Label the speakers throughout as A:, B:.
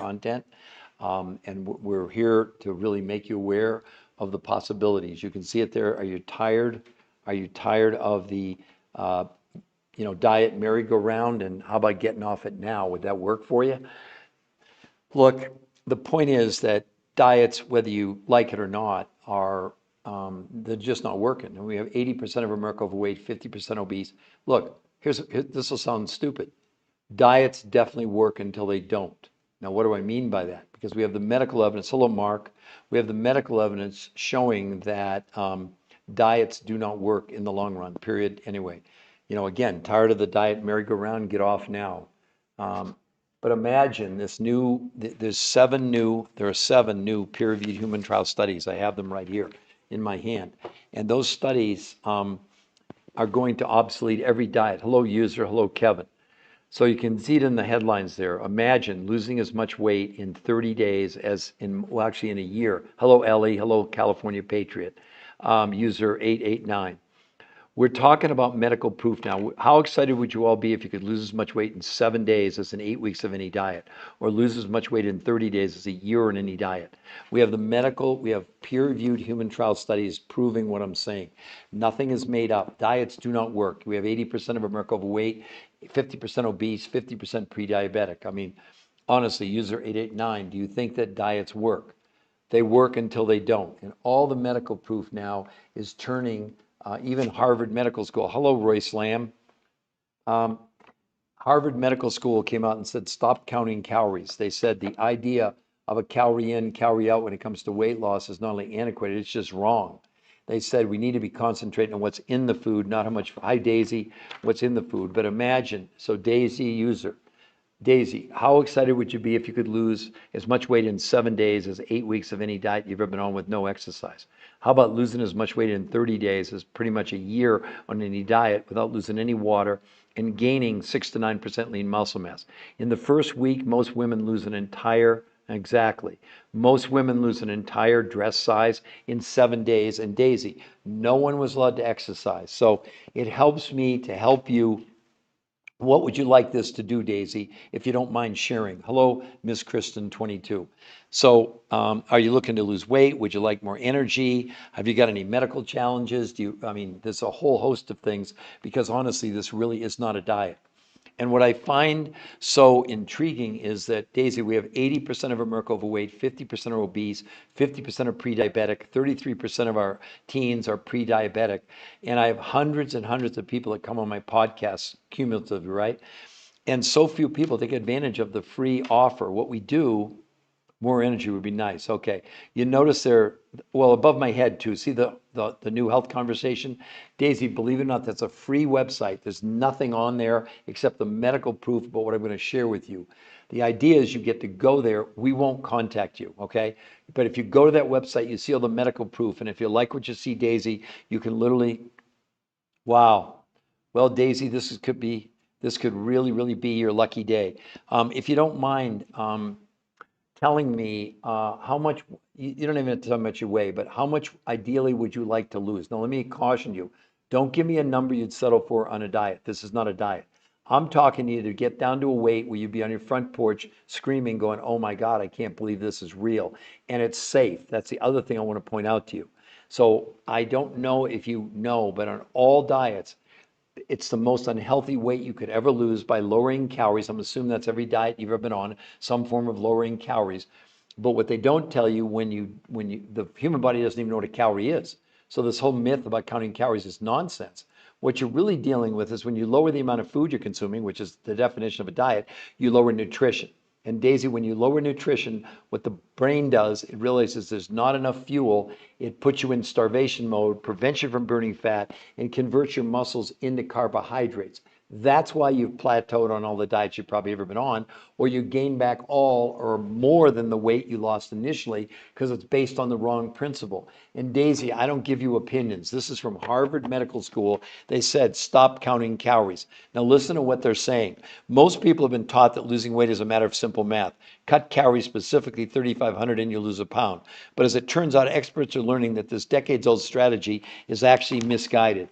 A: content. And we're here to really make you aware of the possibilities. You can see it there. Are you tired? Are you tired of the diet merry-go-round? And how about getting off it now? Would that work for you? Look, the point is that diets, whether you like it or not, are they're just not working. And we have 80% of America overweight, 50% obese. Look, this will sound stupid. Diets definitely work until they don't. Now, what do I mean by that? Because we have the medical evidence. Hello, Mark. We have the medical evidence showing that diets do not work in the long run, period. Anyway, again, tired of the diet merry-go-round, get off now. But imagine there are 7 new peer-reviewed human trial studies. I have them right here in my hand. And those studies are going to obsolete every diet. Hello, user. Hello, Kevin. So you can see it in the headlines there. Imagine losing as much weight in 30 days as actually in a year. Hello, Ellie. Hello, California Patriot. User 889. We're talking about medical proof now. How excited would you all be if you could lose as much weight in 7 days as in 8 weeks of any diet, or lose as much weight in 30 days as a year in any diet? We have peer-reviewed human trial studies proving what I'm saying. Nothing is made up. Diets do not work. We have 80% of America overweight, 50% obese, 50% pre-diabetic. I mean, honestly, user 889, do you think that diets work? They work until they don't. And all the medical proof now is turning even Harvard Medical School. Hello, Royce Lamb. Harvard Medical School came out and said, stop counting calories. They said the idea of a calorie in, calorie out when it comes to weight loss is not only antiquated, it's just wrong. They said we need to be concentrating on what's in the food, not how much, hi Daisy, what's in the food. But imagine, so Daisy user, Daisy, how excited would you be if you could lose as much weight in 7 days as 8 weeks of any diet you've ever been on with no exercise? How about losing as much weight in 30 days as pretty much a year on any diet without losing any water and gaining 6 to 9% lean muscle mass? In the first week, most women lose most women lose an entire dress size in 7 days. And Daisy, no one was allowed to exercise. So it helps me to help you. What would you like this to do, Daisy, if you don't mind sharing? Hello, Miss Kristen 22. So are you looking to lose weight? Would you like more energy? Have you got any medical challenges? There's a whole host of things, because honestly, this really is not a diet. And what I find so intriguing is that, Daisy, we have 80% of America overweight, 50% are obese, 50% are pre-diabetic, 33% of our teens are pre-diabetic. And I have hundreds and hundreds of people that come on my podcast cumulatively, right? And so few people take advantage of the free offer. What we do, more energy would be nice. Okay. You notice there, well, above my head too, see the new health conversation? Daisy, believe it or not, that's a free website. There's nothing on there except the medical proof about what I'm going to share with you. The idea is you get to go there. We won't contact you, okay? But if you go to that website, you see all the medical proof. And if you like what you see, Daisy, you can literally, wow. Well, Daisy, this could really, really be your lucky day. If you don't mind, telling me how much, you don't even have to tell me how much you weigh, but how much ideally would you like to lose? Now, let me caution you. Don't give me a number you'd settle for on a diet. This is not a diet. I'm talking to you to get down to a weight where you'd be on your front porch screaming, going, oh my God, I can't believe this is real. And it's safe. That's the other thing I want to point out to you. So I don't know if you know, but on all diets, it's the most unhealthy weight you could ever lose by lowering calories. I'm assuming that's every diet you've ever been on, some form of lowering calories. But what they don't tell you, the human body doesn't even know what a calorie is. So this whole myth about counting calories is nonsense. What you're really dealing with is when you lower the amount of food you're consuming, which is the definition of a diet, you lower nutrition. And Daisy, when you lower nutrition, what the brain does, it realizes there's not enough fuel. It puts you in starvation mode, prevents you from burning fat, and converts your muscles into carbohydrates. That's why you've plateaued on all the diets you've probably ever been on, or you gain back all or more than the weight you lost initially, because it's based on the wrong principle. And Daisy, I don't give you opinions. This is from Harvard Medical School. They said, stop counting calories. Now listen to what they're saying. Most people have been taught that losing weight is a matter of simple math. Cut calories, specifically 3,500, and you lose a pound. But as it turns out, experts are learning that this decades-old strategy is actually misguided.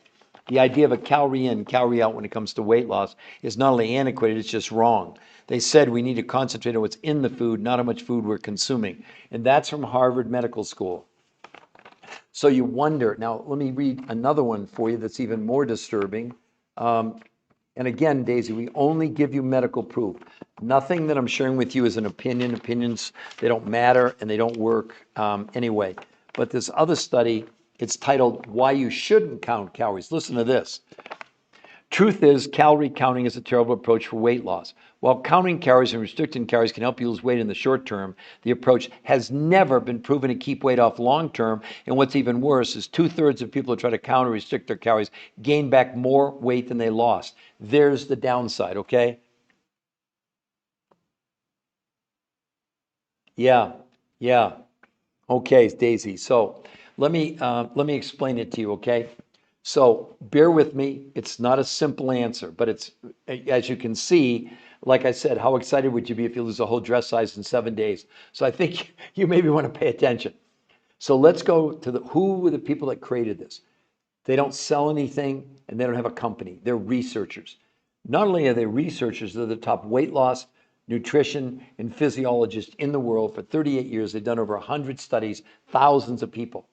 A: The idea of a calorie in, calorie out when it comes to weight loss is not only antiquated, it's just wrong. They said we need to concentrate on what's in the food, not how much food we're consuming. And that's from Harvard Medical School. So you wonder, now let me read another one for you that's even more disturbing. And again, Daisy, we only give you medical proof. Nothing that I'm sharing with you is an opinion. Opinions, they don't matter and they don't work anyway. But this other study, it's titled Why You Shouldn't Count Calories. Listen to this. Truth is, calorie counting is a terrible approach for weight loss. While counting calories and restricting calories can help you lose weight in the short term, the approach has never been proven to keep weight off long term. And what's even worse is 2/3 of people who try to count or restrict their calories gain back more weight than they lost. There's the downside, okay? Yeah, yeah. Okay, Daisy. So let me explain it to you, okay? So bear with me. It's not a simple answer, but it's, as you can see, like I said, how excited would you be if you lose a whole dress size in 7 days? So I think you maybe want to pay attention. So let's go to who were the people that created this? They don't sell anything and they don't have a company. They're researchers. Not only are they researchers, they're the top weight loss, nutrition, and physiologists in the world. For 38 years, they've done over 100 studies, thousands of people.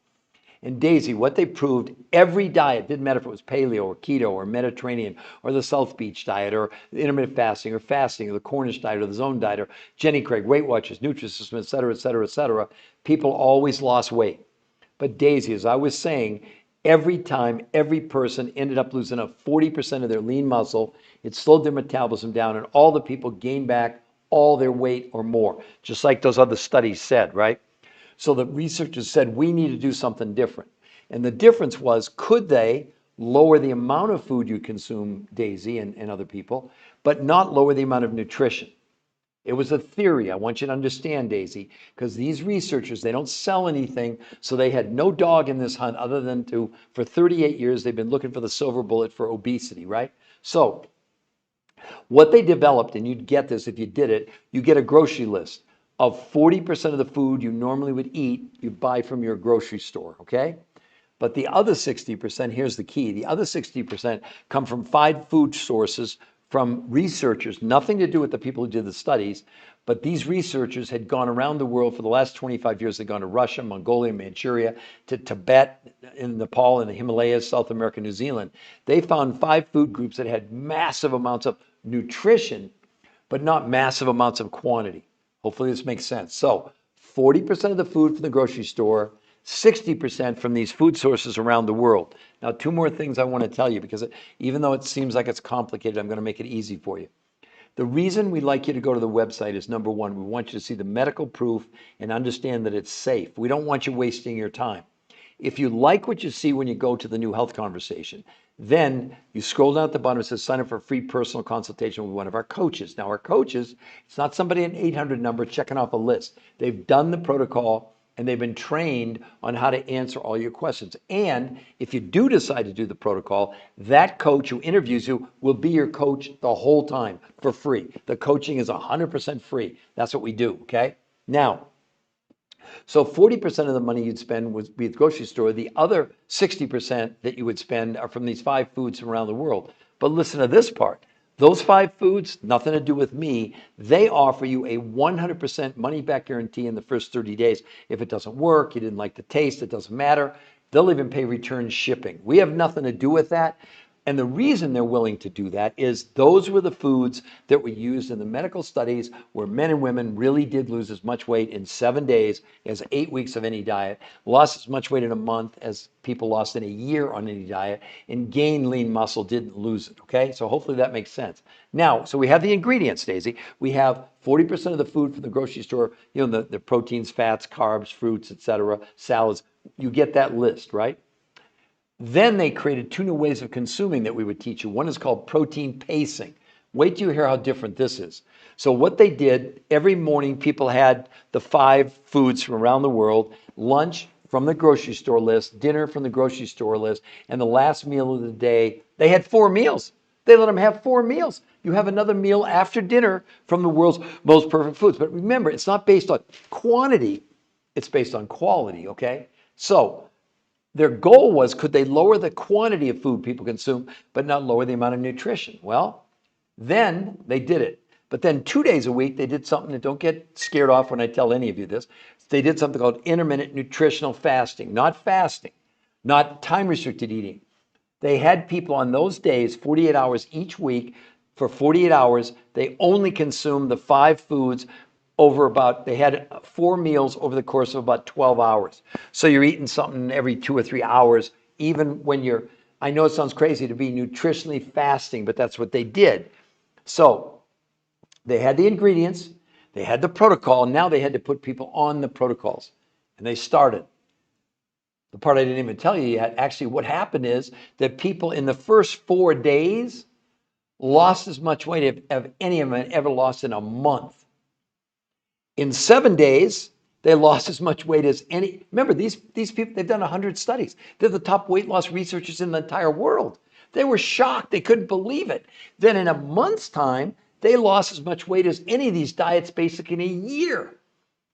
A: And Daisy, what they proved, every diet, didn't matter if it was paleo or keto or Mediterranean or the South Beach diet or intermittent fasting or the Cornish diet or the zone diet or Jenny Craig, Weight Watchers, Nutrisystem, et cetera, et cetera, et cetera, people always lost weight. But Daisy, as I was saying, every time every person ended up losing up 40% of their lean muscle, it slowed their metabolism down, and all the people gained back all their weight or more, just like those other studies said, right? So the researchers said, we need to do something different. And the difference was, could they lower the amount of food you consume, Daisy and other people, but not lower the amount of nutrition? It was a theory. I want you to understand, Daisy, because these researchers, they don't sell anything. So they had no dog in this hunt other than to, for 38 years, they've been looking for the silver bullet for obesity, right? So what they developed, and you'd get this if you did it, you get a grocery list of 40% of the food you normally would eat, you buy from your grocery store, okay? But the other 60%, here's the key, the other 60% come from 5 food sources from researchers, nothing to do with the people who did the studies, but these researchers had gone around the world for the last 25 years. They'd gone to Russia, Mongolia, Manchuria, to Tibet, in Nepal, in the Himalayas, South America, New Zealand. They found 5 food groups that had massive amounts of nutrition, but not massive amounts of quantity. Hopefully this makes sense. So 40% of the food from the grocery store, 60% from these food sources around the world. Now, 2 more things I want to tell you, because even though it seems like it's complicated, I'm going to make it easy for you. The reason we like you to go to the website is, number one, we want you to see the medical proof and understand that it's safe. We don't want you wasting your time. If you like what you see when you go to the new health conversation, then you scroll down at the bottom. It says sign up for a free personal consultation with one of our coaches. Now, our coaches, it's not somebody at an 800 number checking off a list. They've done the protocol and they've been trained on how to answer all your questions. And if you do decide to do the protocol, that coach who interviews you will be your coach the whole time for free. The coaching is 100% free. That's what we do, okay? Now, so 40% of the money you'd spend would be at the grocery store. The other 60% that you would spend are from these 5 foods from around the world. But listen to this part. Those 5 foods, nothing to do with me, they offer you a 100% money back guarantee in the first 30 days. If it doesn't work, you didn't like the taste, it doesn't matter. They'll even pay return shipping. We have nothing to do with that. And the reason they're willing to do that is those were the foods that were used in the medical studies where men and women really did lose as much weight in 7 days as 8 weeks of any diet, lost as much weight in a month as people lost in a year on any diet, and gained lean muscle, didn't lose it, okay? So hopefully that makes sense. Now, so we have the ingredients, Daisy. We have 40% of the food from the grocery store, you know, the proteins, fats, carbs, fruits, etc., salads. You get that list, right? Then they created 2 new ways of consuming that we would teach you. One is called protein pacing. Wait till you hear how different this is. So what they did, every morning people had the 5 foods from around the world, lunch from the grocery store list, dinner from the grocery store list, and the last meal of the day, they had 4 meals. They let them have 4 meals. You have another meal after dinner from the world's most perfect foods. But remember, it's not based on quantity, it's based on quality, okay? So Their goal was, could they lower the quantity of food people consume, but not lower the amount of nutrition? Well, then they did it. But then 2 days a week, they did something that, don't get scared off when I tell any of you this. They did something called intermittent nutritional fasting, not time restricted eating. They had people on those days, 48 hours each week. For 48 hours, they only consumed the 5 foods they had 4 meals over the course of about 12 hours. So you're eating something every 2 or 3 hours, even when I know it sounds crazy to be nutritionally fasting, but that's what they did. So they had the ingredients, they had the protocol, and now they had to put people on the protocols. And they started. The part I didn't even tell you yet, actually what happened is that people in the first 4 days lost as much weight as any of them had ever lost in a month. In 7 days, they lost as much weight as any. Remember, these people, they've done 100 studies. They're the top weight loss researchers in the entire world. They were shocked. They couldn't believe it. Then in a month's time, they lost as much weight as any of these diets basically in a year.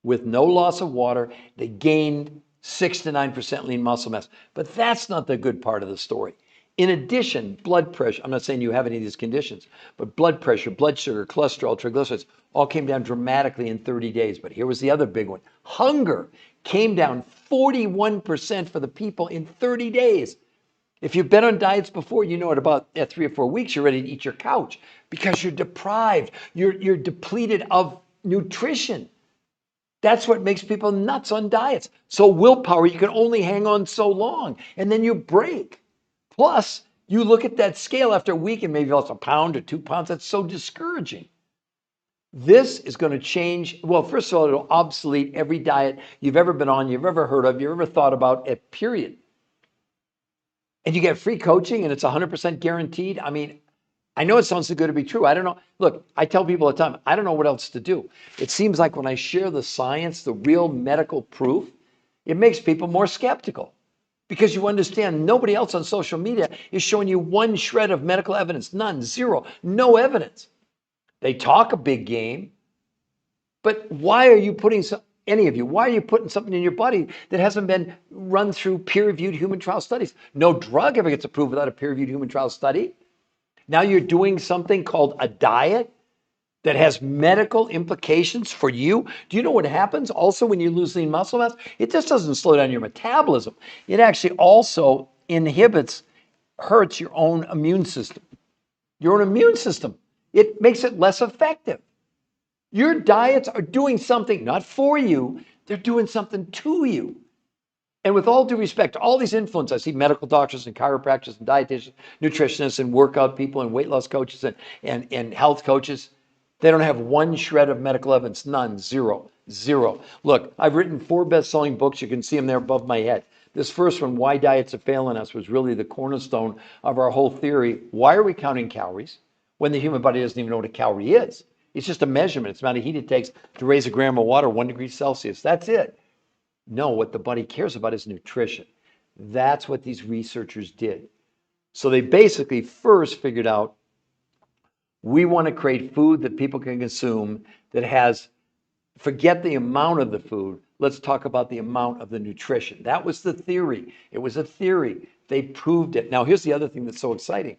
A: With no loss of water, they gained 6 to 9% lean muscle mass. But that's not the good part of the story. In addition, blood pressure, I'm not saying you have any of these conditions, but blood pressure, blood sugar, cholesterol, triglycerides, all came down dramatically in 30 days. But here was the other big one. Hunger came down 41% for the people in 30 days. If you've been on diets before, you know at about 3 or 4 weeks, you're ready to eat your couch because you're deprived. You're depleted of nutrition. That's what makes people nuts on diets. So willpower, you can only hang on so long, and then you break. Plus, you look at that scale after a week and maybe lost a pound or 2 pounds. That's so discouraging. This is going to change. Well, first of all, it'll obsolete every diet you've ever been on, you've ever heard of, you've ever thought about, period. And you get free coaching and it's 100% guaranteed. I mean, I know it sounds too good to be true. I don't know. Look, I tell people all the time, I don't know what else to do. It seems like when I share the science, the real medical proof, it makes people more skeptical because you understand nobody else on social media is showing you one shred of medical evidence. None, zero, no evidence. They talk a big game, but why are you putting any of you, why are you putting something in your body that hasn't been run through peer-reviewed human trial studies? No drug ever gets approved without a peer-reviewed human trial study. Now you're doing something called a diet that has medical implications for you. Do you know what happens also when you lose lean muscle mass? It just doesn't slow down your metabolism. It actually also hurts your own immune system. Your own immune system. It makes it less effective. Your diets are doing something not for you, they're doing something to you. And with all due respect to all these influencers, I see medical doctors and chiropractors and dietitians, nutritionists and workout people and weight loss coaches and health coaches. They don't have one shred of medical evidence, none, zero, zero. Look, I've written 4 best-selling books. You can see them there above my head. This first one, Why Diets Are Failing Us, was really the cornerstone of our whole theory. Why are we counting calories when the human body doesn't even know what a calorie is? It's just a measurement. It's the amount of heat it takes to raise a gram of water 1 degree Celsius. That's it. No, what the body cares about is nutrition. That's what these researchers did. So they basically first figured out we want to create food that people can consume that has, forget the amount of the food, let's talk about the amount of the nutrition. That was the theory. It was a theory. They proved it. Now, here's the other thing that's so exciting.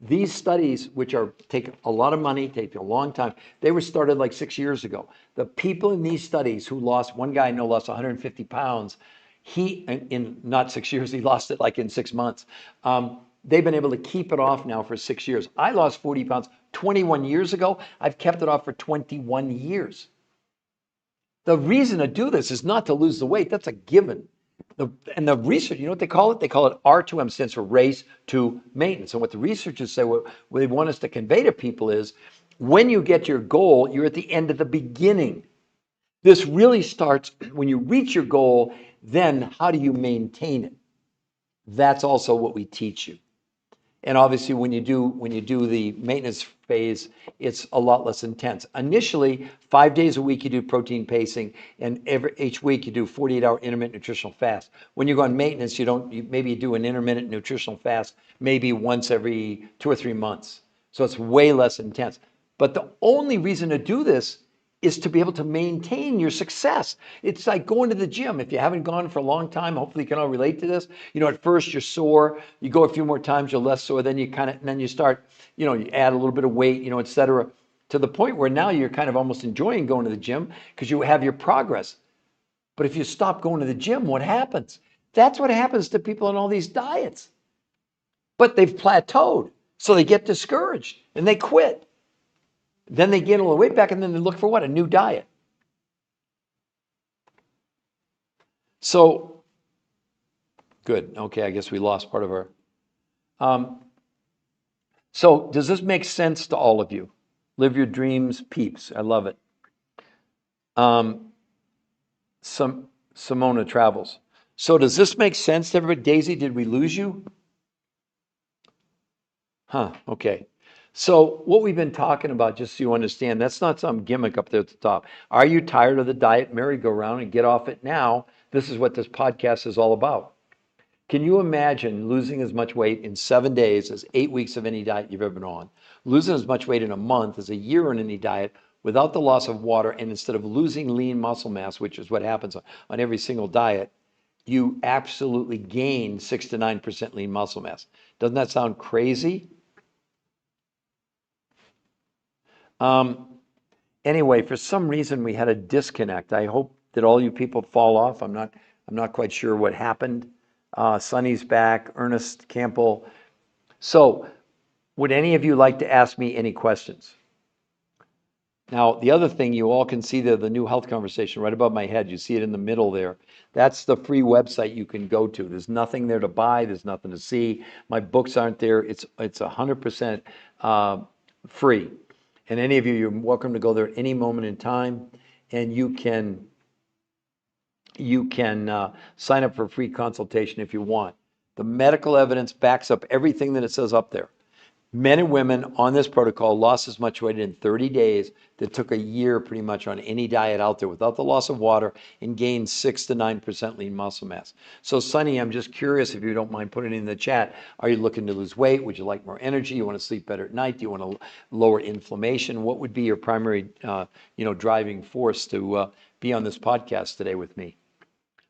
A: These studies, which take a lot of money, take a long time, they were started like 6 years ago. The people in these studies who lost, one guy I know lost 150 pounds. He, in not 6 years, he lost it like in 6 months. They've been able to keep it off now for 6 years. I lost 40 pounds 21 years ago. I've kept it off for 21 years. The reason to do this is not to lose the weight. That's a given. And the research, you know what they call it? They call it R2M, stands for race to maintenance. And what the researchers say, what they want us to convey to people is, when you get your goal, you're at the end of the beginning. This really starts when you reach your goal, then how do you maintain it? That's also what we teach you. And obviously, when you do the maintenance phase, it's a lot less intense. Initially, 5 days a week you do protein pacing, and each week you do 48-hour intermittent nutritional fast. When you go on maintenance, maybe you do an intermittent nutritional fast maybe once every 2 or 3 months. So it's way less intense. But the only reason to do this is to be able to maintain your success. It's like going to the gym. If you haven't gone for a long time, hopefully you can all relate to this. At first you're sore, you go a few more times, you're less sore, then you start, you add a little bit of weight, et cetera, to the point where now you're kind of almost enjoying going to the gym because you have your progress. But if you stop going to the gym, what happens? That's what happens to people on all these diets. But they've plateaued, so they get discouraged and they quit. Then they gain a little weight back, and then they look for what? A new diet. So, good. Okay, I guess we lost part of our. So, does this make sense to all of you? Live your dreams, peeps. I love it. Simona Travels. So, does this make sense to everybody? Daisy, did we lose you? Okay. So what we've been talking about, just so you understand, that's not some gimmick up there at the top. Are you tired of the diet merry-go-round and get off it now? This is what this podcast is all about. Can you imagine losing as much weight in 7 days as 8 weeks of any diet you've ever been on? Losing as much weight in a month as a year on any diet without the loss of water, and instead of losing lean muscle mass, which is what happens on every single diet, you absolutely gain 6 to 9% lean muscle mass. Doesn't that sound crazy? Anyway, for some reason we had a disconnect. I hope that all you people fall off. I'm not quite sure what happened. Sonny's back, Ernest Campbell. So, would any of you like to ask me any questions? Now, the other thing, you all can see there, the new health conversation right above my head. You see it in the middle there. That's the free website you can go to. There's nothing there to buy. There's nothing to see. My books aren't there. It's 100% free. And any of you, you're welcome to go there at any moment in time, and you can sign up for a free consultation if you want. The medical evidence backs up everything that it says up there. Men and women on this protocol lost as much weight in 30 days that took a year pretty much on any diet out there without the loss of water, and gained 6 to 9% lean muscle mass. So Sonny, I'm just curious if you don't mind putting it in the chat. Are you looking to lose weight? Would you like more energy? You want to sleep better at night? Do you want to lower inflammation? What would be your primary driving force to be on this podcast today with me?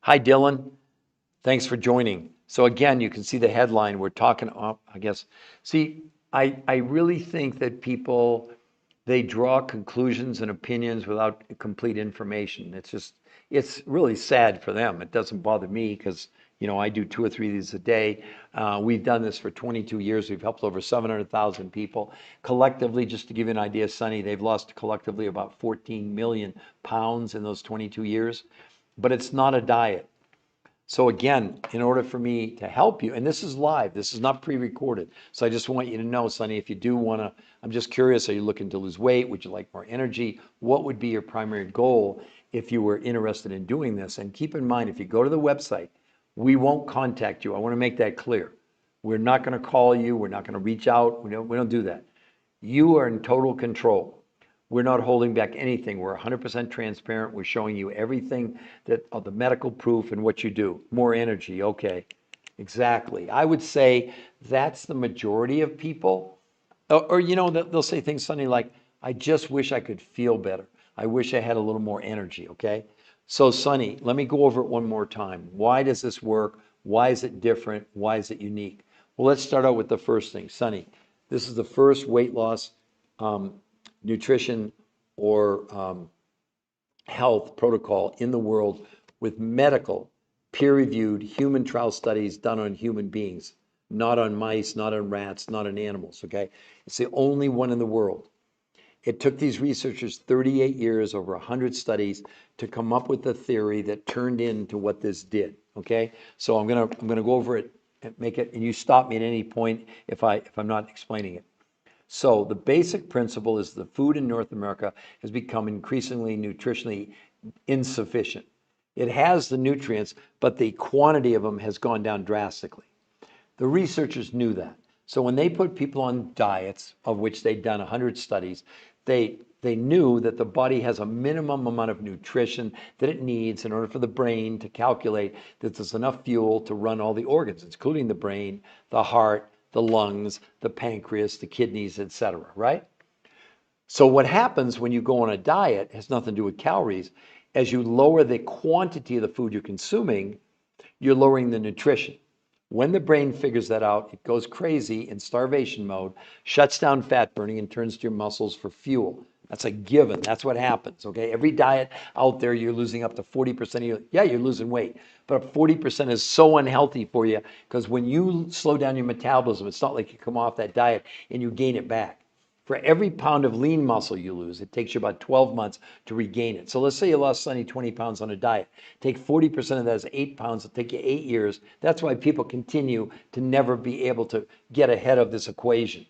A: Hi, Dylan. Thanks for joining. So again, you can see the headline. We're talking, I guess. See, I really think that people, they draw conclusions and opinions without complete information. It's really sad for them. It doesn't bother me because, I do 2 or 3 of these a day. We've done this for 22 years. We've helped over 700,000 people. Collectively, just to give you an idea, Sonny, they've lost collectively about 14 million pounds in those 22 years. But it's not a diet. So again, in order for me to help you, and this is live, this is not pre-recorded. So I just want you to know, Sonny, if you do want to, I'm just curious, are you looking to lose weight? Would you like more energy? What would be your primary goal if you were interested in doing this? And keep in mind, if you go to the website, we won't contact you. I want to make that clear. We're not going to call you. We're not going to reach out. We don't do that. You are in total control. We're not holding back anything. We're 100% transparent. We're showing you everything the medical proof and what you do. More energy, okay. Exactly. I would say that's the majority of people. Or they'll say things, Sonny, like, I just wish I could feel better. I wish I had a little more energy, okay? So, Sonny, let me go over it one more time. Why does this work? Why is it different? Why is it unique? Well, let's start out with the first thing. Sonny, this is the first weight loss nutrition or health protocol in the world with medical, peer-reviewed human trial studies done on human beings, not on mice, not on rats, not on animals, okay? It's the only one in the world. It took these researchers 38 years, over 100 studies, to come up with the theory that turned into what this did, okay? So I'm gonna go over it and make it, and you stop me at any point if I'm not explaining it. So the basic principle is the food in North America has become increasingly nutritionally insufficient. It has the nutrients, but the quantity of them has gone down drastically. The researchers knew that. So when they put people on diets, of which they'd done 100 studies, they knew that the body has a minimum amount of nutrition that it needs in order for the brain to calculate that there's enough fuel to run all the organs, including the brain, the heart, the lungs, the pancreas, the kidneys, etc., right? So what happens when you go on a diet has nothing to do with calories. As you lower the quantity of the food you're consuming, you're lowering the nutrition. When the brain figures that out, it goes crazy in starvation mode, shuts down fat burning, and turns to your muscles for fuel. That's a given. That's what happens. Okay. Every diet out there, you're losing up to 40% of your, yeah, you're losing weight, but 40% is so unhealthy for you because when you slow down your metabolism, it's not like you come off that diet and you gain it back. For every pound of lean muscle you lose, it takes you about 12 months to regain it. So let's say you lost 20 pounds on a diet. Take 40% of that as 8 pounds. It'll take you 8 years. That's why people continue to never be able to get ahead of this equation.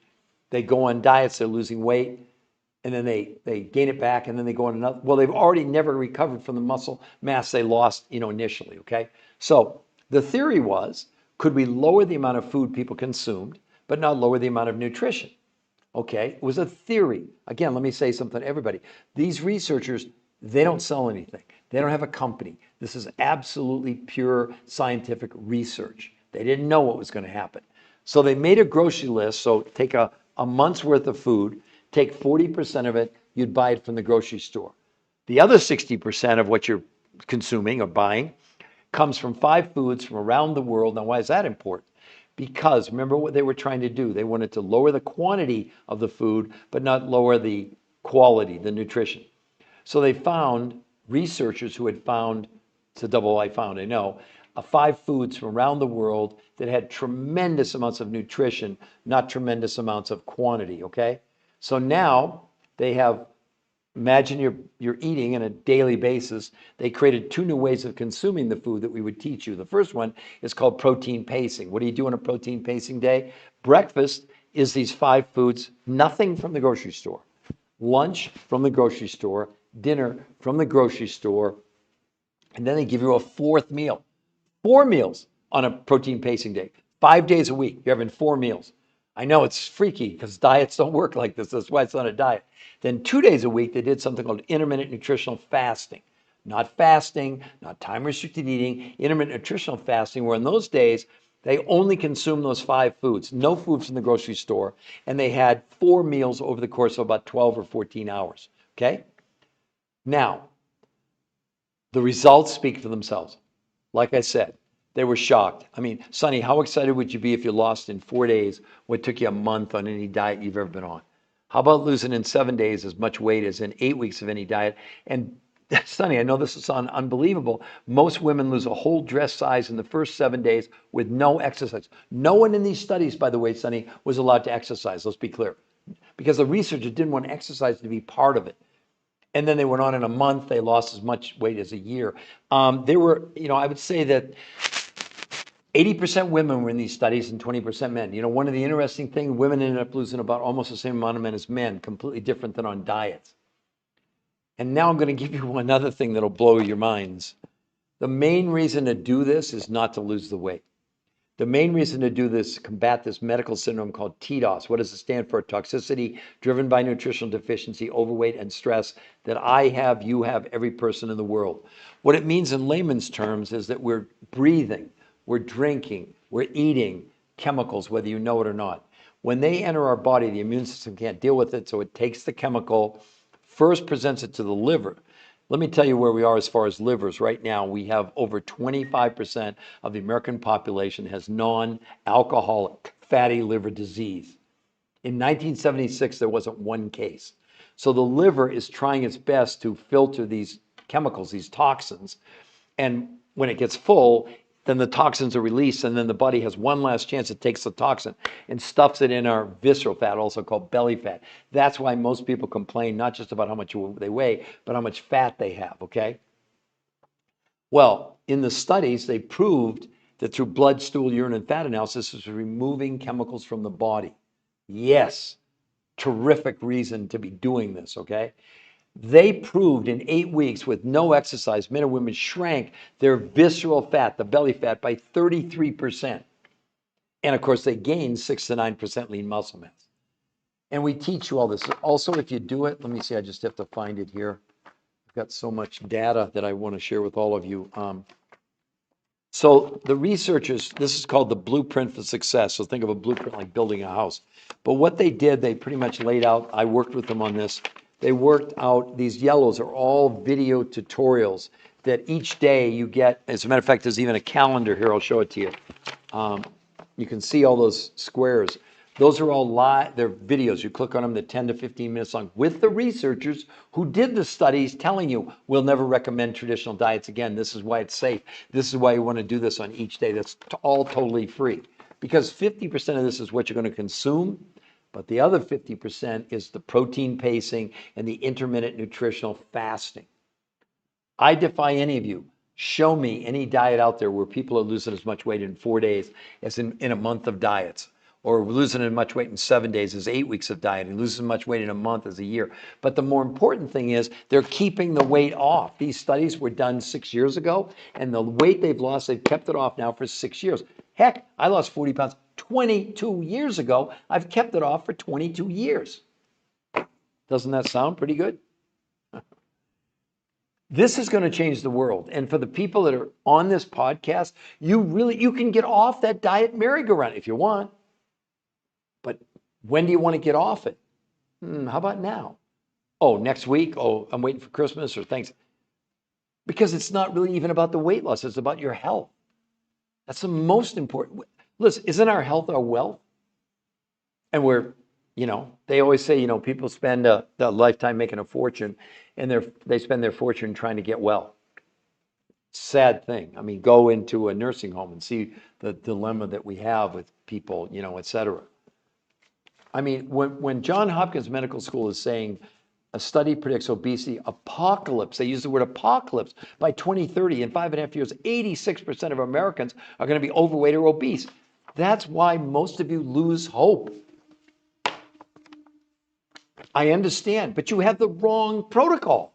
A: They go on diets, they're losing weight, and then they gain it back, and then they go on another. Well, they've already never recovered from the muscle mass they lost, initially, okay? So the theory was, could we lower the amount of food people consumed, but not lower the amount of nutrition? Okay, it was a theory. Again, let me say something to everybody. These researchers, they don't sell anything. They don't have a company. This is absolutely pure scientific research. They didn't know what was going to happen. So they made a grocery list. So take a month's worth of food, take 40% of it, you'd buy it from the grocery store. The other 60% of what you're consuming or buying comes from 5 foods from around the world. Now, why is that important? Because remember what they were trying to do. They wanted to lower the quantity of the food, but not lower the quality, the nutrition. So they found researchers who had found, it's a double I found, I know, 5 foods from around the world that had tremendous amounts of nutrition, not tremendous amounts of quantity, okay? So now they have, imagine you're eating on a daily basis. They created 2 new ways of consuming the food that we would teach you. The first one is called protein pacing. What do you do on a protein pacing day? Breakfast is these 5 foods, nothing from the grocery store. Lunch from the grocery store, dinner from the grocery store, and then they give you a 4th meal. 4 meals on a protein pacing day. 5 days a week, you're having 4 meals. I know it's freaky because diets don't work like this. That's why it's not a diet. Then 2 days a week, they did something called intermittent nutritional fasting. Not fasting, not time restricted eating, intermittent nutritional fasting, where in those days, they only consumed those 5 foods, no food from the grocery store, and they had 4 meals over the course of about 12 or 14 hours. Okay? Now, the results speak for themselves. Like I said, they were shocked. I mean, Sonny, how excited would you be if you lost in 4 days what took you a month on any diet you've ever been on? How about losing in 7 days as much weight as in 8 weeks of any diet? And Sonny, I know this is unbelievable. Most women lose a whole dress size in the first 7 days with no exercise. No one in these studies, by the way, Sonny, was allowed to exercise. Let's be clear. Because the researchers didn't want exercise to be part of it. And then they went on in a month, they lost as much weight as a year. There were, I would say that 80% women were in these studies and 20% men. One of the interesting things, women ended up losing about almost the same amount of men as men, completely different than on diets. And now I'm going to give you another thing that'll blow your minds. The main reason to do this is not to lose the weight. The main reason to do this, combat this medical syndrome called TDOS. What does it stand for? Toxicity driven by nutritional deficiency, overweight, and stress that I have, you have, every person in the world. What it means in layman's terms is that we're breathing, we're drinking, we're eating chemicals, whether you know it or not. When they enter our body, the immune system can't deal with it, so it takes the chemical, first presents it to the liver. Let me tell you where we are as far as livers. Right now, we have over 25% of the American population has non-alcoholic fatty liver disease. In 1976, there wasn't one case. So the liver is trying its best to filter these chemicals, these toxins. And when it gets full, then the toxins are released, and then the body has one last chance. It takes the toxin and stuffs it in our visceral fat, also called belly fat. That's why most people complain not just about how much they weigh, but how much fat they have, okay? Well, in the studies, they proved that through blood, stool, urine, and fat analysis, is removing chemicals from the body. Yes, terrific reason to be doing this, okay? They proved in 8 weeks with no exercise, men and women shrank their visceral fat, the belly fat, by 33%. And of course, they gained 6 to 9% lean muscle mass. And we teach you all this. Also, if you do it, let me see, I just have to find it here. I've got so much data that I want to share with all of you. So the researchers, this is called the blueprint for success. So think of a blueprint like building a house. But what they did, they pretty much laid out, I worked with them on this. They worked out, these yellows are all video tutorials that each day you get. As a matter of fact, there's even a calendar here. I'll show it to you. You can see all those squares. Those are all live, they're videos. You click on them, they're 10 to 15 minutes long with the researchers who did the studies telling you, we'll never recommend traditional diets again. This is why it's safe. This is why you want to do this on each day. That's all totally free. Because 50% of this is what you're going to consume, but the other 50% is the protein pacing and the intermittent nutritional fasting. I defy any of you. Show me any diet out there where people are losing as much weight in 4 days as in a month of diets, or losing as much weight in 7 days as 8 weeks of diet, and losing as much weight in a month as a year. But the more important thing is they're keeping the weight off. These studies were done 6 years ago, and the weight they've lost, they've kept it off now for 6 years. Heck, I lost 40 pounds 22 years ago. I've kept it off for 22 years. Doesn't that sound pretty good? This is going to change the world. And for the people that are on this podcast, you can get off that diet merry-go-round if you want. But when do you want to get off it? How about now? Oh, next week? Oh, I'm waiting for Christmas or thanks. Because it's not really even about the weight loss. It's about your health. That's the most important. Listen, isn't our health our wealth? And they always say, people spend a lifetime making a fortune, and they spend their fortune trying to get well. Sad thing. I mean, go into a nursing home and see the dilemma that we have with people, et cetera. I mean, when Johns Hopkins Medical School is saying a study predicts obesity apocalypse, they use the word apocalypse, by 2030, in 5.5 years, 86% of Americans are going to be overweight or obese. That's why most of you lose hope. I understand, but you have the wrong protocol.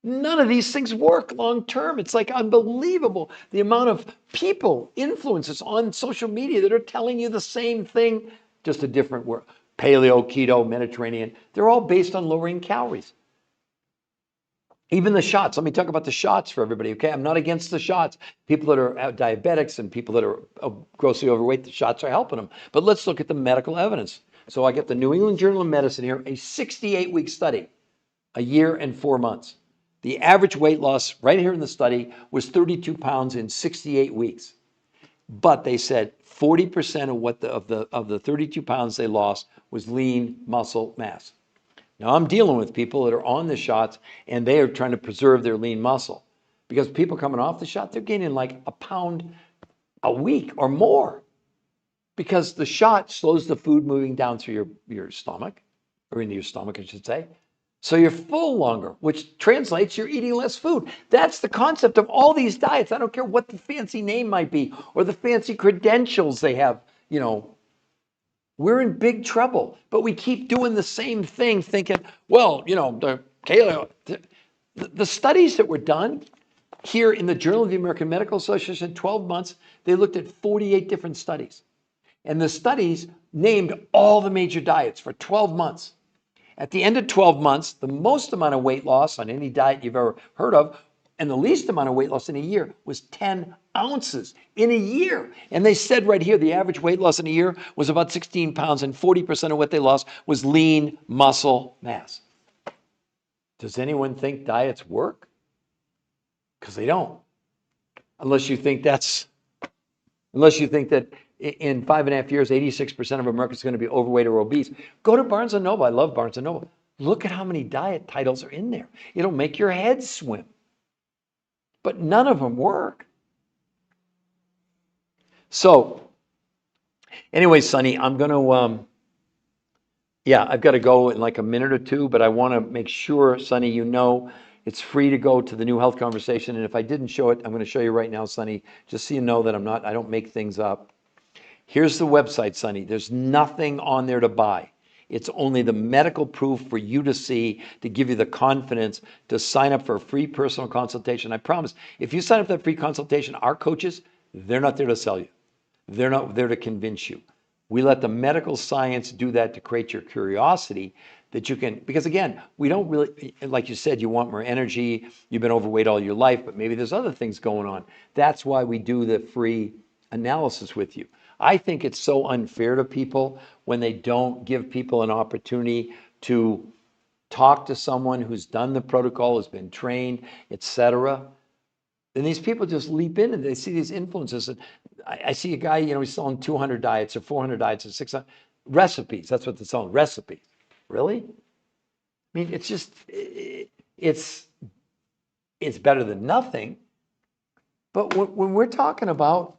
A: None of these things work long term. It's like unbelievable the amount of people, influencers on social media that are telling you the same thing, just a different word. Paleo, keto, Mediterranean, they're all based on lowering calories. Even the shots. Let me talk about the shots for everybody, okay? I'm not against the shots. People that are diabetics and people that are grossly overweight, the shots are helping them. But let's look at the medical evidence. So I get the New England Journal of Medicine here, a 68-week study, a year and 4 months. The average weight loss right here in the study was 32 pounds in 68 weeks. But they said 40% of the 32 pounds they lost was lean muscle mass. Now I'm dealing with people that are on the shots and they are trying to preserve their lean muscle. Because people coming off the shot, they're gaining like a pound a week or more. Because the shot slows the food moving down through your stomach, or into your stomach, I should say. So you're full longer, which translates you're eating less food. That's the concept of all these diets. I don't care what the fancy name might be or the fancy credentials they have. We're in big trouble, but we keep doing the same thing thinking, well, the studies that were done here in the Journal of the American Medical Association, 12 months, they looked at 48 different studies. And the studies named all the major diets for 12 months. At the end of 12 months, the most amount of weight loss on any diet you've ever heard of, and the least amount of weight loss in a year was 10 ounces in a year. And they said right here, the average weight loss in a year was about 16 pounds, and 40% of what they lost was lean muscle mass. Does anyone think diets work? Because they don't. Unless you think that in 5.5 years, 86% of Americans are going to be overweight or obese. Go to Barnes & Noble. I love Barnes & Noble. Look at how many diet titles are in there. It'll make your head swim. But none of them work. So, anyway, Sonny, I'm going to, I've got to go in like a minute or two, but I want to make sure, Sonny, it's free to go to the New Health Conversation. And if I didn't show it, I'm going to show you right now, Sonny, just so you know that I don't make things up. Here's the website, Sonny. There's nothing on there to buy. It's only the medical proof for you to see, to give you the confidence to sign up for a free personal consultation. I promise, if you sign up for that free consultation, our coaches, they're not there to sell you. They're not there to convince you. We let the medical science do that to create your curiosity. that you can, because again, we don't really, like you said, you want more energy, you've been overweight all your life, but maybe there's other things going on. That's why we do the free analysis with you. I think it's so unfair to people when they don't give people an opportunity to talk to someone who's done the protocol, has been trained, etc. And these people just leap in and they see these influences. And I see a guy, he's selling 200 diets or 400 diets or 600 recipes. That's what they're selling, recipes. Really? I mean, it's just, it's better than nothing. But when we're talking about,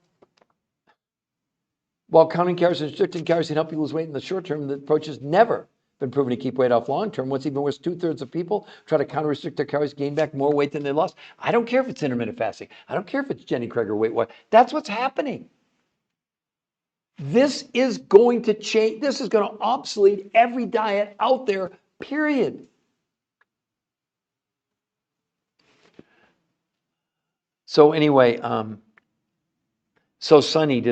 A: while counting calories and restricting calories can help you lose weight in the short term, the approach has never been proven to keep weight off long term. What's even worse, 2/3 of people try to counter restrict their calories, gain back more weight than they lost. I don't care if it's intermittent fasting. I don't care if it's Jenny Craig or Weight Watch. That's what's happening. This is going to change. This is going to obsolete every diet out there, period. So anyway, so Sonny, do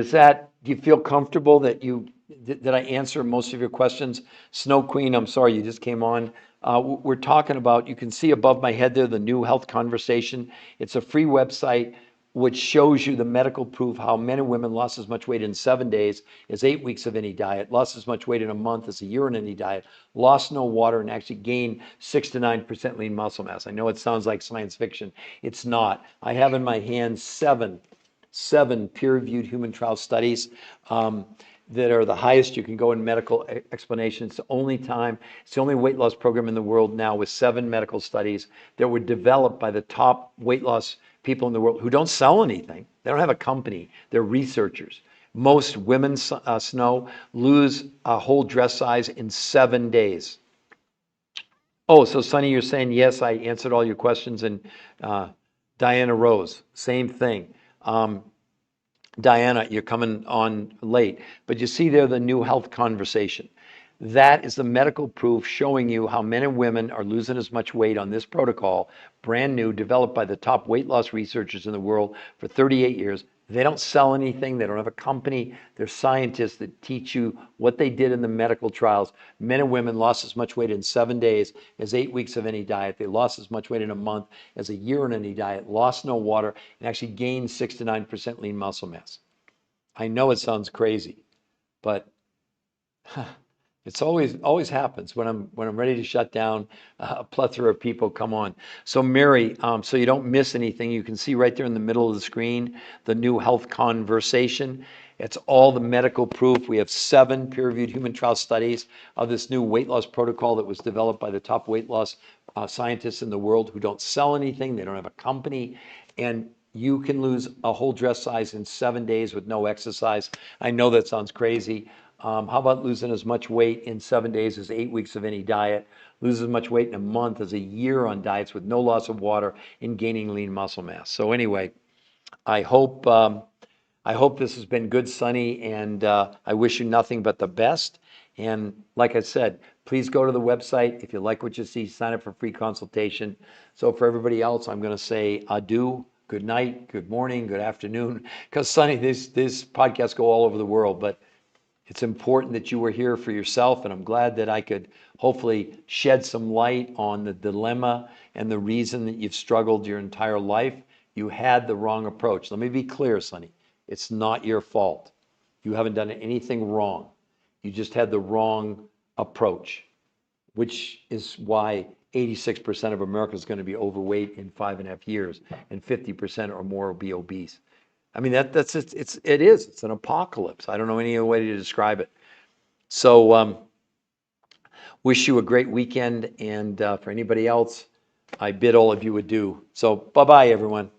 A: you feel comfortable that did I answer most of your questions? Snow Queen, I'm sorry, you just came on. We're talking about, you can see above my head there, the New Health Conversation. It's a free website which shows you the medical proof how men and women lost as much weight in 7 days as 8 weeks of any diet, lost as much weight in a month as a year in any diet, lost no water, and actually gained 6 to 9% lean muscle mass. I know it sounds like science fiction. It's not. I have in my hands seven peer-reviewed human trial studies that are the highest you can go in medical explanation. It's the only weight loss program in the world now with 7 medical studies that were developed by the top weight loss people in the world who don't sell anything. They don't have a company. They're researchers. Most women, Snow, lose a whole dress size in 7 days. Oh, so Sonny, you're saying, yes, I answered all your questions. And Diana Rose, same thing. Diana, you're coming on late, but you see there the New Health Conversation. That is the medical proof showing you how men and women are losing as much weight on this protocol, brand new, developed by the top weight loss researchers in the world for 38 years. They don't sell anything. They don't have a company. They're scientists that teach you what they did in the medical trials. Men and women lost as much weight in 7 days as 8 weeks of any diet. They lost as much weight in a month as a year in any diet, lost no water, and actually gained 6 to 9% lean muscle mass. I know it sounds crazy, but it's always happens when I'm ready to shut down. A plethora of people come on. So Mary, so you don't miss anything, you can see right there in the middle of the screen the New Health Conversation. It's all the medical proof. We have 7 peer-reviewed human trial studies of this new weight loss protocol that was developed by the top weight loss scientists in the world who don't sell anything. They don't have a company, and you can lose a whole dress size in 7 days with no exercise. I know that sounds crazy. How about losing as much weight in 7 days as 8 weeks of any diet? Lose as much weight in a month as a year on diets with no loss of water and gaining lean muscle mass. So anyway, I hope this has been good, Sonny, and I wish you nothing but the best. And like I said, please go to the website. If you like what you see, sign up for free consultation. So for everybody else, I'm going to say adieu, good night, good morning, good afternoon. Because Sonny, these podcasts go all over the world, but it's important that you were here for yourself, and I'm glad that I could hopefully shed some light on the dilemma and the reason that you've struggled your entire life. You had the wrong approach. Let me be clear, Sonny. It's not your fault. You haven't done anything wrong. You just had the wrong approach, which is why 86% of America is going to be overweight in 5.5 years, and 50% or more will be obese. I mean, it is. It's an apocalypse. I don't know any other way to describe it. So wish you a great weekend. And for anybody else, I bid all of you adieu. So bye-bye, everyone.